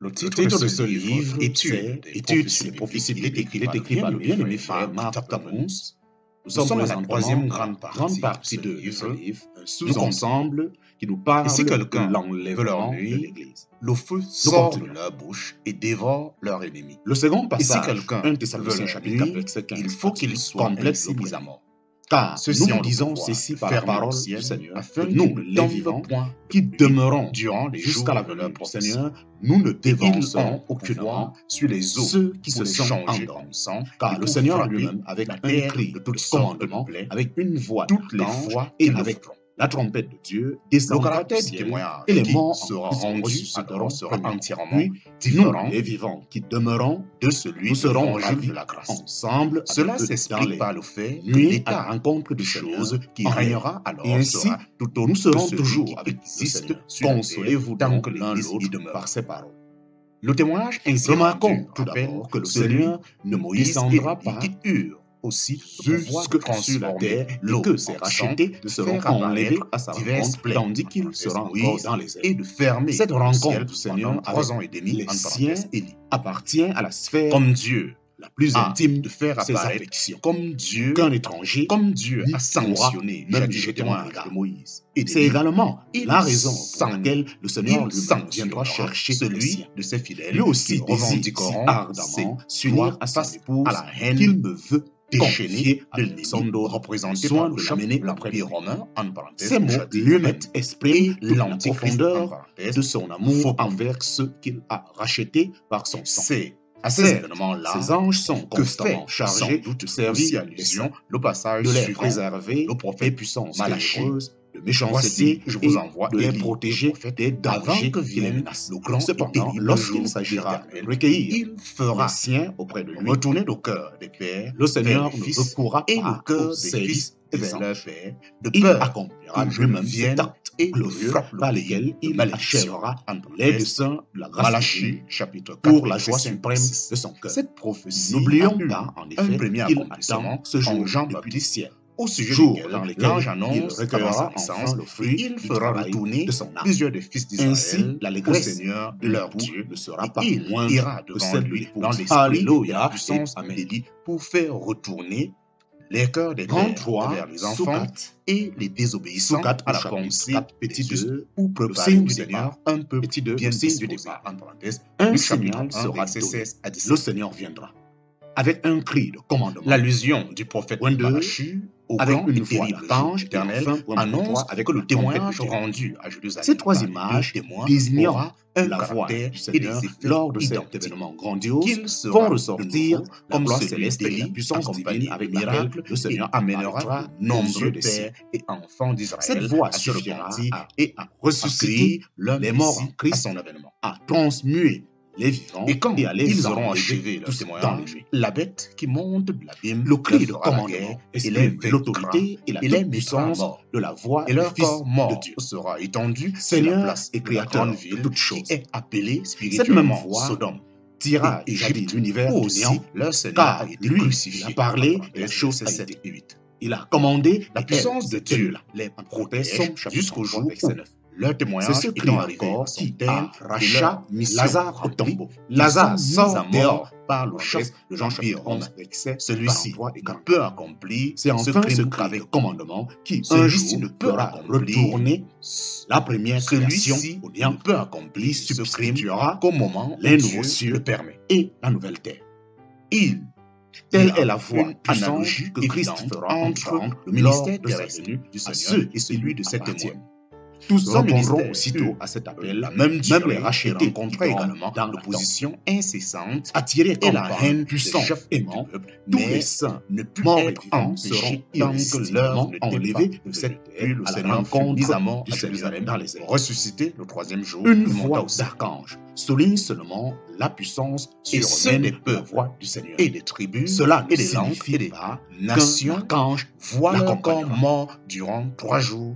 Le titre de ce livre, Études des prophéties bibliques, il est écrit par le bien-aimé frère Mark Tammons. Nous sommes dans la troisième grande partie de ce livre, un sous-ensemble qui nous parle de l'enlèvement de l'Église. Le feu sort de leur bouche et dévore leur ennemi. Le second Et si passage, quelqu'un 1 Thessaloniciens chapitre 4, verset 15, il faut qu'il soit complètement mis à mort. Car Ceux-ci nous ont vous le disons pouvoir ceci de par la fermer parole le du ciel, Seigneur, afin que nous, qu'il ne les tombe vivants, point qui demeurons durant les jusqu'à la jours de venue leur du prophétie. Seigneur, nous ne Ils dévancerons ont aucunement pouvoir sur les eaux ceux qui pour se les sont changer endormis. en sang, Car et le pour Seigneur frapper lui-même, avec la un terre cri de de toutes sortes de commandement, plaies, avec une voix toutes les d'archange, fois qu'il qu'ils le avec feront. la trompette de Dieu Le descendra caractère du du ciel, témoignage et les qui morts sera en Christ rendu ressusciteront alors sera premièrement. entièrement Puis, nous, différent les vivants qui demeurons, de celui nous de serons l'évangile ravis de la grâce. ensemble Cela avec eux dans s'explique les par le fait que nuits à la l'état rencontre de du Seigneur choses qui en l'air. régnera Et alors ainsi, sera tout autre nous que serons celui toujours qui avec le existe Seigneur. sur la terre Consolez-vous tant donc que l'un l'Église y l'autre demeure. par ces paroles. Le témoignage ainsi Remarquons rendu tout rappelle d'abord que le celui Seigneur de ne Moïse et descendra d'Élie pas qui eurent aussi le pouvoir de jusque sur la transformer terre et l'eau que ses en sang, rachetés de seront faire enlevés apparaître à sa diverses rencontre, plaies, tandis en qu'il parenthèse sera encore Moïse, dans les airs. et de fermer Cette le rencontre ciel du Seigneur pendant 3 ans avec et demi, les en siens parenthèse Élie. appartient à la sphère Comme Dieu la plus a intime de faire de ses apparaître, affections. comme Dieu Qu'un étranger a sanctionné même jadis le jetement témoignage regard. de Moïse et C'est d'Élie, également il la raison pour laquelle le Seigneur lui-même viendra sanctionnera chercher les celui siens. de ses fidèles Lui aussi qui désire si revendiqueront ardemment ses s'unir droits à son face épouse à la haine qu'il me veut déchaînée confier à de l'ennemi, Alexandre représenté soin par le de chef l'amener de auprès de l'Empire lui. romain, en parenthèse, Ces mots jadis lui-même Romaine, expriment et toute la l'Antichrist, en profondeur parenthèse, de son amour faux prophète. envers ceux qu'il a rachetés par son sang. C'est à ces Certes, événements-là ces anges sont que constamment fait chargés sans doute de aussi servir les allusion saints, le passage de les suivant, préserver le des prophète puissances Malachie. ténébreuses, de méchanceté Voici, je vous et envoie de les Élie, protéger le prophète, des avant dangers que qui les vienne menacent. le grand et Cependant, terrible lorsqu'il jour s'agira de d'Éternel, recueillir il fera les siens auprès de lui, retourner le cœur des pères le vers Seigneur les ne fils recourra et le pas au cœur des service fils des vers leurs anges. pères, de Il peur accomplira que je ne lui-même cet vienne acte et ne glorieux frappe le par pays lequel de il malédiction. achèvera En les parenthèse, desseins de la grâce Malachie, divine chapitre 4, pour la verset joie 5 suprême à 6. de son cœur. Cette prophétie N'oublions a eu pas, en un effet, premier qu'il accomplissement attend ce en jour depuis le Jean-Baptiste, ciel, au sujet jour duquel dans lequel l'ange il annonce avant sa recueillera naissance, enfin le et fruit il du fera travail retourner de son âme. plusieurs des fils Ainsi, d'Israël au l'allégresse Seigneur de leur l'époux Dieu, ne sera et pas il moindre ira que devant celle de lui l'épouse. dans l'esprit et Alléluia la et puissance amen. d'Élie pour faire retourner les cœurs des Grand pères 3, vers les enfants Soukat, et les désobéissants Soukat à au la chapitre pensée 4, des petit cieux 2, pour le préparer signe au du Seigneur départ. un peuple Petit 2, bien le signe du disposé. départ. En parenthèse, Un Luc chapitre signal 1, sera verset donné. 16 à 17. Le Seigneur viendra avec un cri de commandement. L'allusion du prophète 22, Malachie au avec grand une et voix terrible jour d'archange, et éternel enfin, point annonce 23, avec que la le trompette témoignage de Dieu. rendu à Jérusalem Ces trois par les deux images témoins désignant aura un la voix caractère du et Seigneur des effets lors de cet identiques, événement grandiose qu'il font sera de ressortir nouveau la comme gloire celui céleste et la d'Élie, puissance divine accompagné de avec laquelle miracles, le Seigneur et amènera apparaîtra de nombreux aux yeux des siens. pères et enfants Cette d'Israël voix à se suffira repentir à et à ressusciter accueillir leur les morts en Messie à Christ, son avènement. à transmuer les vivants Et quand et à les ils auront enlever achevé leur tous dans les témoignage, nuits. la bête qui monte de l'abîme Le leur cri de fera la guerre commandement et les exprime vaincra l'autorité et la et les mettra à toute-puissance mort. de la voix Et du leur Fils corps de mort Dieu. sera étendu sur la Seigneur place et de la Créateur grande de ville toutes qui choses. est appelée Cette même spirituellement voix Sodome tira et jadis Égypte, l'univers où du aussi néant, leur Seigneur car a été lui, il crucifié. a parlé En et la parenthèse, chose a versets été. 7 et 8. Il a commandé La et puissance de elle s'est Dieu tenue là. les En parenthèse, protège Somme chapitre jusqu'au 3, jour verset où 9. leur C'est témoignage ce cri étant arrivé à encore son qui terme et arracha leur mission Lazare au remplie, tombeau. ils Lazare sont mis sort à dehors mort par le chef chef de de l'Empire l'Empire romain. romain. Verset Celui-ci 43 et ne 44. peut accomplir C'est ce enfin ce crime cri de qu'avec commandement qui un celui-ci jour ne peut fera accomplir retourner la première création celui-ci au ne néant. peut Il accomplir ce crime substituera qu'au moment où les nouveaux Dieu cieux le permet. et la nouvelle terre. Il Telle y a est la voie une puissante analogie que Christ évidente fera entre entendre le lors ministère de sa terrestre venue du à Seigneur ceux et celui de ses appartiennent. témoins. Tous Son répondront ministère aussitôt eut à cet appel, la même même durée les et rachetés rencontra qui dorment également dans l'opposition incessante attirés et comme la par un haine des puissant chefs aimant. du peuple, Tous les mais saints, ne put morts et être vivants, seront empêchés tant que l'heure irrésistiblement n'était pas enlevés de venue. cette Puis terre le à la Seigneur fut mis à rencontre mort du à Seigneur Jérusalem, dans les airs. ressuscité le troisième jour Une et monta voix au ciel. d'archange souligne seulement la puissance Et ceux surhumaine des de la peuples voix du Seigneur. et des tribus Cela ne et des langues signifie et des pas qu'un nations archange voient leur corps l'accompagnera. mort durant 3 jours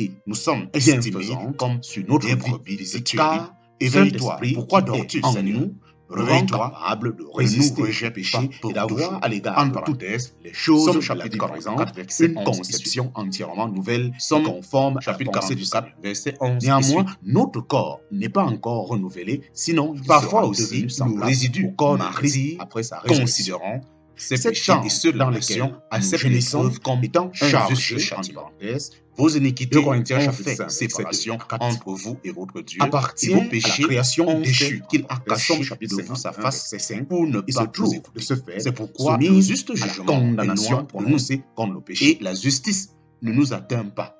et nous sommes estimés comme sur notre des vie brebis spirituelle. car éveille-toi, pourquoi dors-tu, Seigneur? Réveille-toi, capable de résister au péché et d'avoir à l'égard de toutes les choses, chapitre 44, une conception entièrement nouvelle et conforme à la pensée du Seigneur. Verset 11. Néanmoins, notre corps n'est pas encore renouvelé, sinon parfois aussi nous résidus au corps de martyrs Christ après sa résurrection. Considérant ces Ces péchés temps et ceux dans de lesquels lesquels nous acceptent gémissons l'épreuve comme étant chargés, chargés, châtiment. Vos iniquités 2 Corinthiens ont chapitre fait 5, séparation verset 4. entre vous et votre Dieu, appartient et vos à la péchés création ont déchue fait qu'il a Somme caché chapitre de vous sa 51, face verset 5, pour ne il se pas vous trouve écouter. de ce fait C'est pourquoi le soumise juste à la jugement est loin condamnation de nous prononcée contre le péché. et la justice ne nous atteint pas.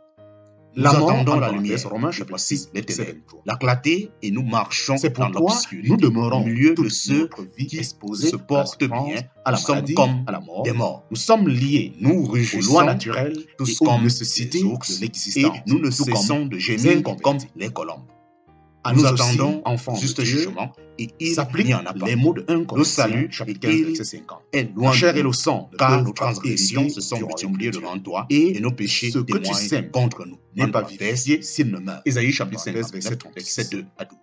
Nous La mort, attendons en la parenthèse, lumière, Romains le chapitre voici 6, les verset ténèbres, 23. la clarté, et nous marchons C'est dans pourquoi l'obscurité, nous demeurons au milieu de toute ceux notre vie qui exposés se à la portent souffrance, bien. à la Nous sommes maladie, comme à la mort. des morts. Nous sommes liés Nous aux lois rugissons naturelles tous et aux comme nécessités des ours, de et l'existence, nous ne tout comme cessons de les gémir inconvertis. comme les colombes. À Nous nous attendons aussi, enfants juste de Dieu, jugement, et il s'appliquent n'y en a pas. les mots de 1 Le Corinthiens salut chapitre et 15, il verset 50. est La loin chair de et nous, le sang ne car peuvent nos pas transgressions hériter se sont du royaume de multipliées Dieu. devant toi, Et et nos péchés ce que tu témoignent sèmes contre nous. n'est pas Parenthèse, vivifié s'il ne meurt. Ésaïe chapitre Parenthèse, 59, verset 36. verset 2 à 12.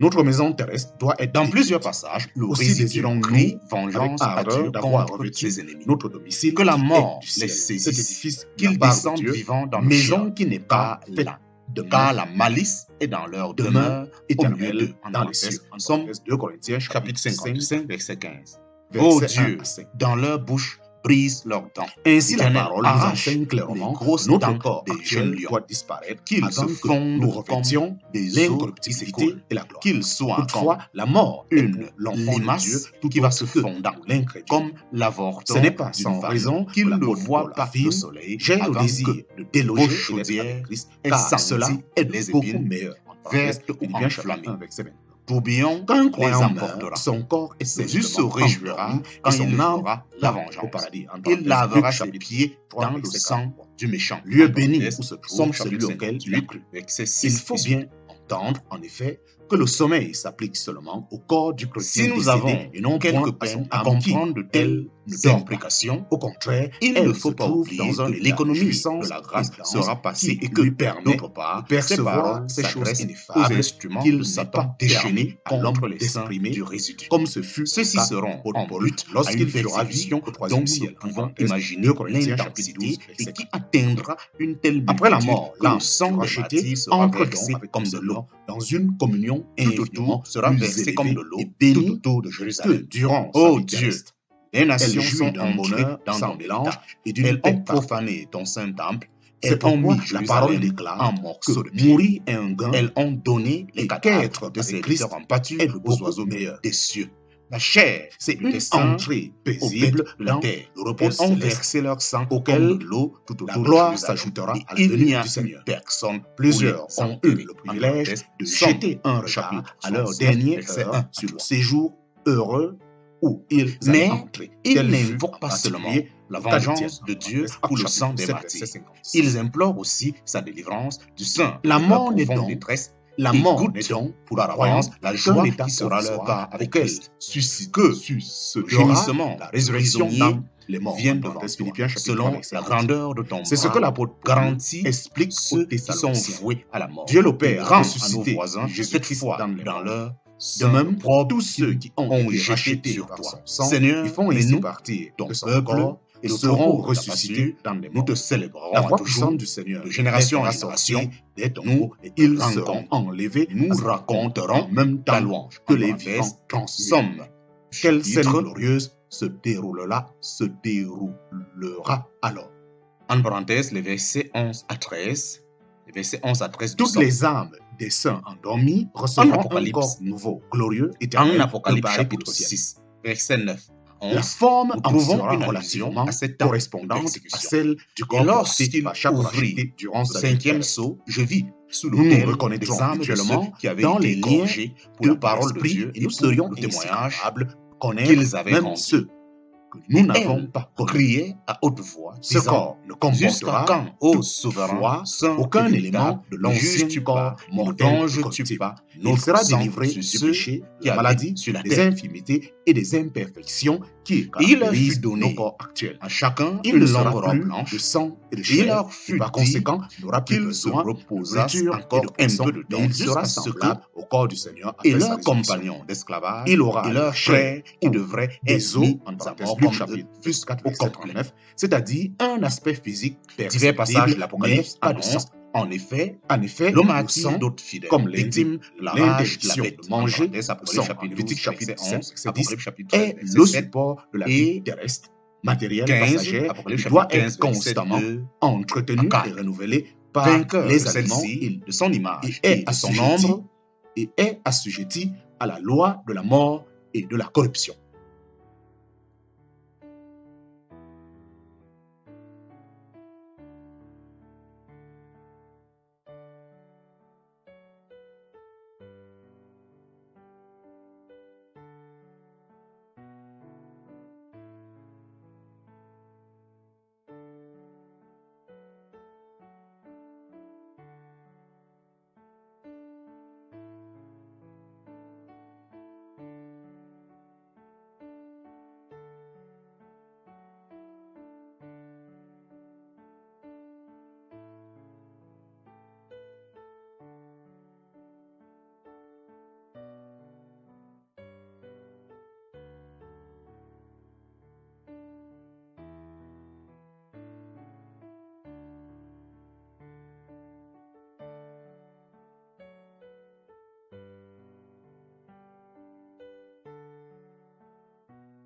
Notre maison terrestre doit être Dans détruite. plusieurs passages, le Aussi résidu désirons-nous, crie avec vengeance à ardeur, Dieu d'avoir contre revêtu ses ennemis. notre domicile Que la qui est mort du les ciel. Cet saisisse, édifice de qu'ils la part de descendent Dieu, vivants dans le maison Sheol, qui n'est car pas faite là, de car main, la malice est dans leur demeure demeure au milieu éternelle d'eux. dans les cieux. Somme 2 Corinthiens chapitre 55, verset 15. verset Ô 1 Dieu, à 5. dans leur bouche brise leurs dents. Ainsi, la L'Éternel parole nous arrache enseigne les clairement grosses que notre dents corps des actuel jeunes lions, doit disparaître qu'ils se afin que fondent nous comme revêtions des eaux qui l'incorruptibilité s'écoulent, et la gloire. qu'ils soient Toutefois, comme la mort est une pour l'enfant de Dieu limace tout qui va autre se que fondant, pour l'incrédule. comme l'avorton Ce n'est pas d'une sans femme, raison qu'il que ne l'apôtre voit Paul pas affirme, le soleil j'ai le avant désir que de déloger vos et d'être chaudières avec Christ, aient car cela senti est les beaucoup épines meilleur. vertes ou Philippiens chapitre enflammées. 1, verset 20. Tourbillon Quand un les croyant meurt, emportera. son corps est Jésus se simplement réjouira endormi quand et son il âme fera la va vengeance. au paradis. En Il parenthèse, lavera Luc ses chapitre pieds 3, dans le verset sang 43. du méchant. Lieu En béni parenthèse, où se Somme trouve celui chapitre auquel tu as 58, cru. verset Il 6 faut et bien entendre, en effet, que le sommeil s'applique seulement au corps du chrétien Si nous décédé avons et non quelques point à son peines à âme qui, comprendre de elle, telles ne dort pas. implications, Au contraire, il elle ne faut se pas trouve oublier dans un que état l'économie jouissance de la grâce et danse sera passée qui et que, lui permet d'autre part, de percevoir ces paroles ces choses s'adressent aux ineffables instruments qu'il de n'est Satan pas déchaînés permis à l'homme contre les saints d'exprimer, du résidu. comme ce fut Ceux-ci le cas seront pour en Paul but à lorsqu'il une fut ravi persécution au dont troisième nous ciel. ne pouvons En parenthèse, imaginer 2 Corinthiens chapitre l'intensité 12, et verset qui 4. atteindra une telle Après la multitude mort, que le l'âme sang du des racheté martyrs sera entre versé donc avec comme le de Seigneur l'eau. dans une communion Tout infiniment autour sera plus versé comme élevée de l'eau, et tout bénie autour de que Jérusalem. durant sa Ô vie Dieu, terrestre. les Elle nations jouit sont d'un entrées bonheur dans sans ton mélange héritage. et d'une Elles paix ont parfaite. profané ton saint temple. C'est Elles ont pourquoi mis la parole Jérusalem déclare en que morceaux de pierre. mourir est un gain Elles ont donné les et cadavres qu'être de avec ses Christ serviteurs en pâture est aux beaucoup oiseaux meilleur. des cieux. La chair C'est du une dessein entrée aux bêtes paisible de la dans terre. le repos Elles ont céleste versé leur sang auquel comme de l'eau tout la autour de gloire Jérusalem. s'ajoutera Et à la il venue n'y a du eu Seigneur. personne Plusieurs pour les ont eu enterrer. le privilège de Somme, jeter un regard chapitre à leur 69, dernière verset heure 1 à sur le 3. séjour heureux où ils Mais allaient entrer. ils Tel fut n'invoquent en pas seulement particulier la le cas vengeance d'Étienne, de Dieu Actes pour le chapitre sang des 7, martyrs. verset 56. Ils implorent aussi sa délivrance du sein La de leur mort n'est profonde donc détresse La et mort goûtent n'est donc pour par le croyant avance la qu'un joie état qui sera leur provisoire part avec auquel Christ. suscite Que ce le gémissement la résurrection prisonnier dans les morts. vienne En devant parenthèse, toi, Philippiens chapitre 3, selon verset la 11. grandeur de ton C'est ce que bras, l'apôtre Paul garantit explique aux ceux qui sont Thessaloniciens. voués à la mort. Dieu le Et Père rend à nos ressuscité voisins, cette Jésus-Christ fois dans les dans morts. leur De sang même, propre tous ceux qui ont été jeté rachetés sur par toi. son sang Seigneur, et font et ainsi nous, partie ton de son peuple, corps et le seront troupeau de ta ressuscités pâture, dans les nous morts. te célébrerons La à voix toujours, puissante du Seigneur de génération en les fera génération. sortir des Nous tombeaux et ils seront rencontrons. enlevés Nous à sa raconterons rencontre en même ta temps louange. que En les parenthèse, vivants transmis. Somme, Quelle scène chapitre, glorieuse se déroulera alors. en parenthèse, les versets 11 à 13. Les versets 11 à 13 du Toutes Somme. les âmes des saints endormis recevront un Apocalypse. corps nouveau, glorieux, éternel, En Apocalypse préparé pour chapitre le ciel. 6, verset 9 à 11, La forme nous en trouvons sera une allusion relativement à cette table de correspondante à persécution. celle du Et corps porté lorsqu'il par chaque ouvrit racheté durant le sa vie cinquième terrestre. sceau, je vis sous Nous nous l'autel reconnaîtrons des âmes de ceux mutuellement qui avaient dans été les liens égorgés pour de la parole de l'esprit Dieu et et nous pour serions le ainsi témoignage capables de connaître qu'ils avaient même rendu. ceux que nous n'avons Elle pas connus. criait à haute voix, Ce disant, corps ne jusqu'à comportera quand, ô toutefois souverain, saint aucun et élément véritable, de ne l'ancien juges-tu corps pas, ne mortel et venges-tu corruptible. pas Il notre sera sang délivré sur du ceux péché, qui de la habitent maladie, sur la des terre. infimités et des imperfections qui caractérise nos corps actuels. À chacun, Il ne sera plus blanche de sang et de chair, leur fut et par conséquent n'aura plus besoin de nourriture encore un peu de temps. Il sera semblable au corps du Seigneur et leurs compagnons d'esclavage, il aura et leur chair qui devrait des os, en parenthèse, Luc chapitre 4, verset 39, c'est-à-dire un aspect physique divers passages de l'Apocalypse l'Apocalypse annoncent En effet, l'homme attire d'autres fidèles, comme victime, la rage, l'interdiction la bête, de manger Apocalypse chapitre Lévitique 12, chapitre verset 11, 11, Apocalypse chapitre est 13, le verset 7, support de la et vie terrestre, matérielle, 15, passagère, Apocalypse qui doit chapitre 15, être constamment verset 2 entretenu à 4. et renouvelé par vainqueur les de aliments celle-ci, de son image et et de son ombre, et est assujetti à la loi de la mort et de la corruption.